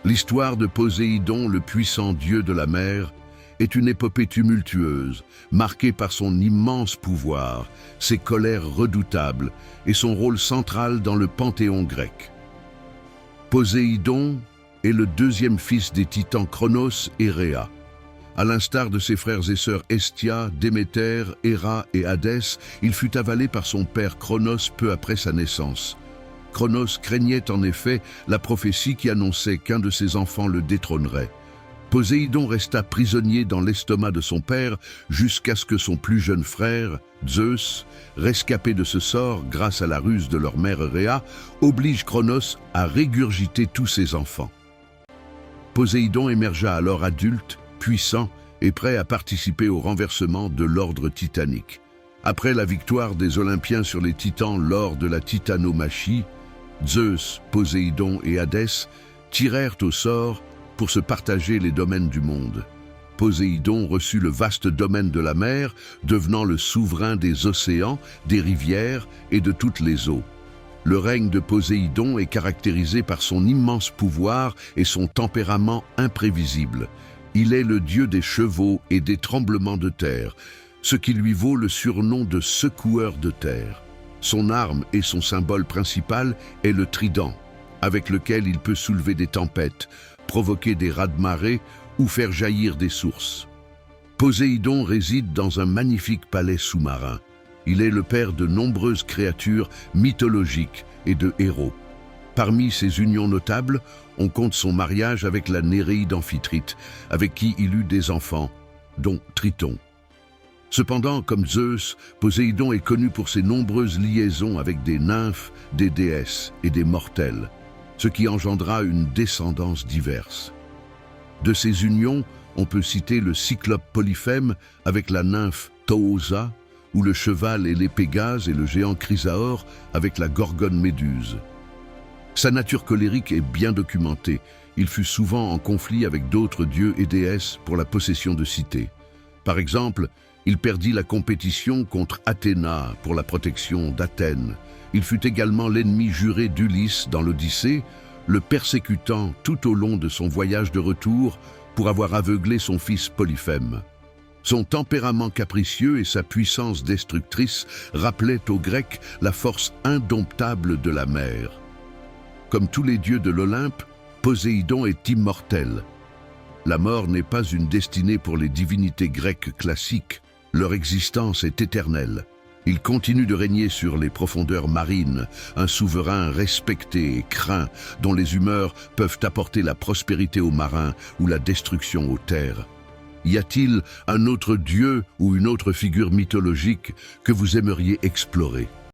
L'histoire de Poséidon, le puissant dieu de la mer, est une épopée tumultueuse, marquée par son immense pouvoir, ses colères redoutables et son rôle central dans le panthéon grec. Poséidon est le deuxième fils des titans Cronos et Rhéa. À l'instar de ses frères et sœurs Hestia, Déméter, Héra et Hadès, il fut avalé par son père Cronos peu après sa naissance. Cronos craignait en effet la prophétie qui annonçait qu'un de ses enfants le détrônerait. Poséidon resta prisonnier dans l'estomac de son père jusqu'à ce que son plus jeune frère, Zeus, rescapé de ce sort grâce à la ruse de leur mère Rhéa, oblige Cronos à régurgiter tous ses enfants. Poséidon émergea alors adulte, puissant et prêt à participer au renversement de l'ordre titanique. Après la victoire des Olympiens sur les Titans lors de la titanomachie, Zeus, Poséidon et Hadès tirèrent au sort pour se partager les domaines du monde. Poséidon reçut le vaste domaine de la mer, devenant le souverain des océans, des rivières et de toutes les eaux. Le règne de Poséidon est caractérisé par son immense pouvoir et son tempérament imprévisible. Il est le dieu des chevaux et des tremblements de terre, ce qui lui vaut le surnom de secoueur de terre. Son arme et son symbole principal est le trident, avec lequel il peut soulever des tempêtes, provoquer des raz-de-marée ou faire jaillir des sources. Poséidon réside dans un magnifique palais sous-marin. Il est le père de nombreuses créatures mythologiques et de héros. Parmi ses unions notables, on compte son mariage avec la Néréide Amphitrite, avec qui il eut des enfants, dont Triton. Cependant, comme Zeus, Poséidon est connu pour ses nombreuses liaisons avec des nymphes, des déesses et des mortels, ce qui engendra une descendance diverse. De ces unions, on peut citer le cyclope Polyphème avec la nymphe Toosa, ou le cheval et les Pégases et le géant Chrysaor avec la gorgone Méduse. Sa nature colérique est bien documentée. Il fut souvent en conflit avec d'autres dieux et déesses pour la possession de cités. Par exemple, il perdit la compétition contre Athéna pour la protection d'Athènes. Il fut également l'ennemi juré d'Ulysse dans l'Odyssée, le persécutant tout au long de son voyage de retour pour avoir aveuglé son fils Polyphème. Son tempérament capricieux et sa puissance destructrice rappelaient aux Grecs la force indomptable de la mer. Comme tous les dieux de l'Olympe, Poséidon est immortel. La mort n'est pas une destinée pour les divinités grecques classiques. Leur existence est éternelle. Il continue de régner sur les profondeurs marines, un souverain respecté et craint, dont les humeurs peuvent apporter la prospérité aux marins ou la destruction aux terres. Y a-t-il un autre dieu ou une autre figure mythologique que vous aimeriez explorer ?